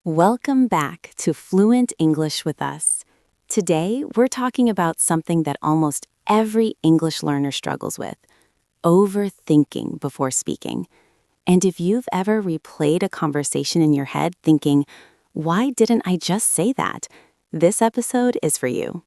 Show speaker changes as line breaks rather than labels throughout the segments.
Welcome back to Fluent English with Us. Today, we're talking about something that almost every English learner struggles with: overthinking before speaking. And if you've ever replayed a conversation in your head thinking, why didn't I just say that? This episode is for you.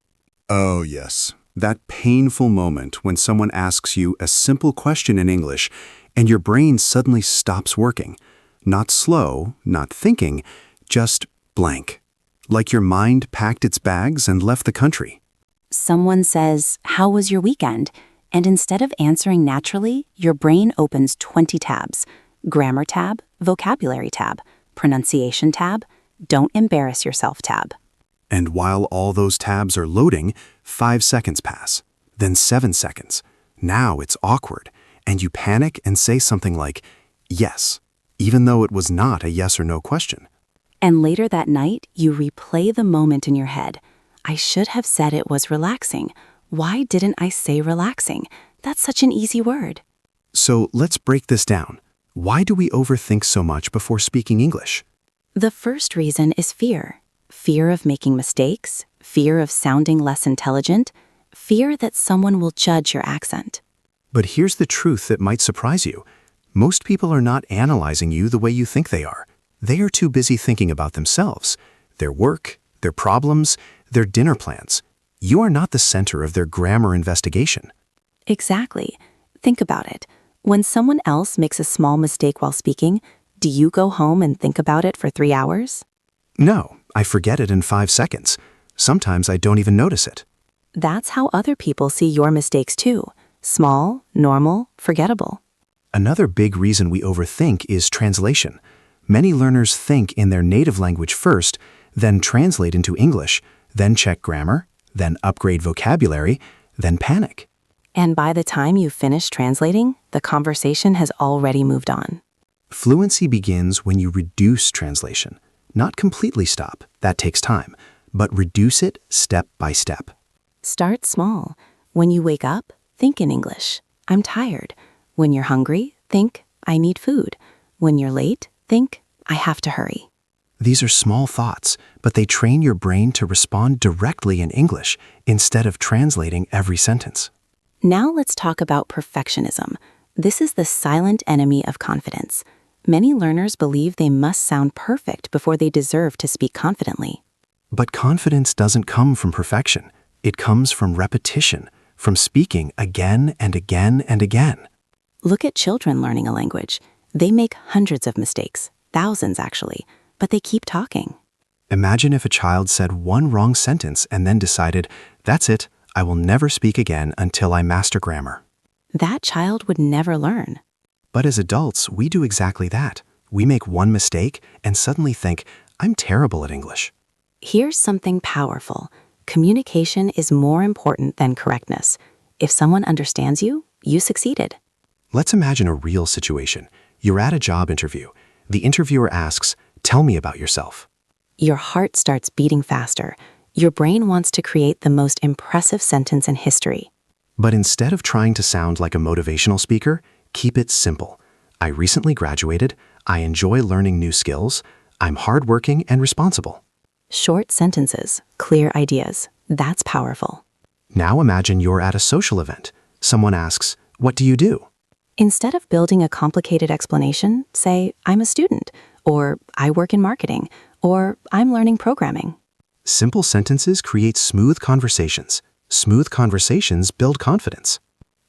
Oh, yes. That painful moment when someone asks you a simple question in English and your brain suddenly stops working. Not slow, not thinking, just blank. Like your mind packed its bags and left the country.
Someone says, "How was your weekend?" And instead of answering naturally, your brain opens 20 tabs. Grammar tab, vocabulary tab, pronunciation tab, don't embarrass yourself tab.
And while all those tabs are loading, 5 seconds pass. Then 7 seconds. Now it's awkward, and you panic and say something like, yes, even though it was not a yes or no question.
And later that night, you replay the moment in your head. I should have said it was relaxing. Why didn't I say relaxing? That's such an easy word.
So let's break this down. Why do we overthink so much before speaking English?
The first reason is fear. Fear of making mistakes, fear of sounding less intelligent, fear that someone will judge your accent.
But here's the truth that might surprise you. Most people are not analyzing you the way you think they are. They are too busy thinking about themselves, their work, their problems, their dinner plans. You are not the center of their grammar investigation.
Exactly. Think about it. When someone else makes a small mistake while speaking, do you go home and think about it for 3 hours?
No, I forget it in 5 seconds. Sometimes I don't even notice it.
That's how other people see your mistakes too. Small, normal, forgettable.
Another big reason we overthink is translation. Many learners think in their native language first, then translate into English, then check grammar, then upgrade vocabulary, then panic.
And by the time you finish translating, the conversation has already moved on.
Fluency begins when you reduce translation. Not completely stop, that takes time, but reduce it step by step.
Start small. When you wake up, think in English. I'm tired. When you're hungry, think, I need food. When you're late, think, I have to hurry.
These are small thoughts, but they train your brain to respond directly in English instead of translating every sentence.
Now let's talk about perfectionism. This is the silent enemy of confidence. Many learners believe they must sound perfect before they deserve to speak confidently.
But confidence doesn't come from perfection. It comes from repetition, from speaking again and again and again.
Look at children learning a language. They make hundreds of mistakes, thousands actually, but they keep talking.
Imagine if a child said one wrong sentence and then decided, that's it, I will never speak again until I master grammar.
That child would never learn.
But as adults, we do exactly that. We make one mistake and suddenly think, I'm terrible at English.
Here's something powerful. Communication is more important than correctness. If someone understands you, you succeeded.
Let's imagine a real situation. You're at a job interview. The interviewer asks, tell me about yourself.
Your heart starts beating faster. Your brain wants to create the most impressive sentence in history.
But instead of trying to sound like a motivational speaker, keep it simple. I recently graduated. I enjoy learning new skills. I'm hardworking and responsible.
Short sentences, clear ideas. That's powerful.
Now imagine you're at a social event. Someone asks, what do you do?
Instead of building a complicated explanation, say, I'm a student, or I work in marketing, or I'm learning programming.
Simple sentences create smooth conversations. Smooth conversations build confidence.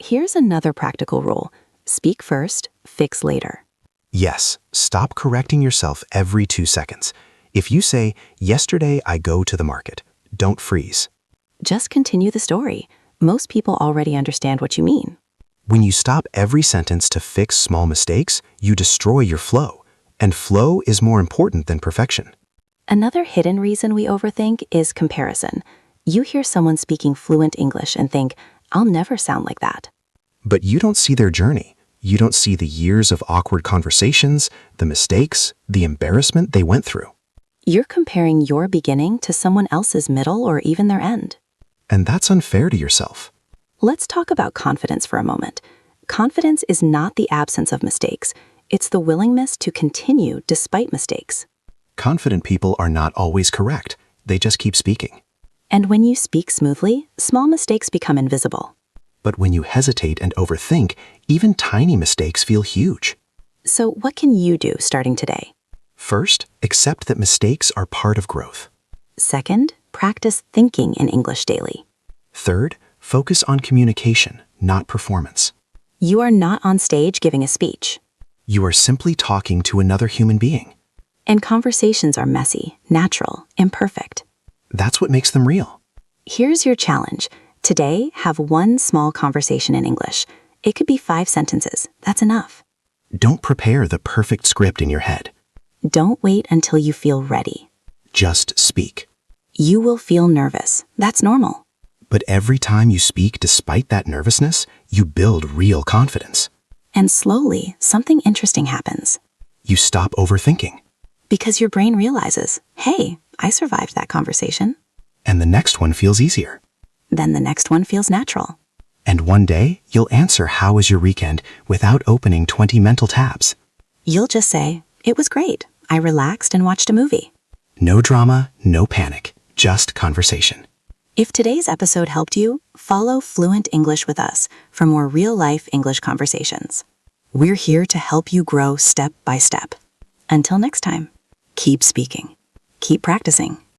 Here's another practical rule. Speak first, fix later.
Yes, stop correcting yourself every 2 seconds. If you say, yesterday I go to the market, don't freeze.
Just continue the story. Most people already understand what you mean.
When you stop every sentence to fix small mistakes, you destroy your flow. And flow is more important than perfection.
Another hidden reason we overthink is comparison. You hear someone speaking fluent English and think, I'll never sound like that.
But you don't see their journey. You don't see the years of awkward conversations, the mistakes, the embarrassment they went through.
You're comparing your beginning to someone else's middle or even their end.
And that's unfair to yourself.
Let's talk about confidence for a moment. Confidence is not the absence of mistakes. It's the willingness to continue despite mistakes.
Confident people are not always correct. They just keep speaking.
And when you speak smoothly, small mistakes become invisible.
But when you hesitate and overthink, even tiny mistakes feel huge.
So what can you do starting today?
First, accept that mistakes are part of growth.
Second, practice thinking in English daily.
Third, focus on communication, not performance.
You are not on stage giving a speech.
You are simply talking to another human being.
And conversations are messy, natural, imperfect.
That's what makes them real.
Here's your challenge. Today, have one small conversation in English. It could be 5 sentences. That's enough.
Don't prepare the perfect script in your head.
Don't wait until you feel ready.
Just speak.
You will feel nervous. That's normal.
But every time you speak despite that nervousness, you build real confidence.
And slowly, something interesting happens.
You stop overthinking.
Because your brain realizes, hey, I survived that conversation.
And the next one feels easier.
Then the next one feels natural.
And one day, you'll answer how was your weekend without opening 20 mental tabs.
You'll just say, it was great. I relaxed and watched a movie.
No drama, no panic, just conversation.
If today's episode helped you, follow Fluent English with Us for more real-life English conversations. We're here to help you grow step by step. Until next time, keep speaking, keep practicing,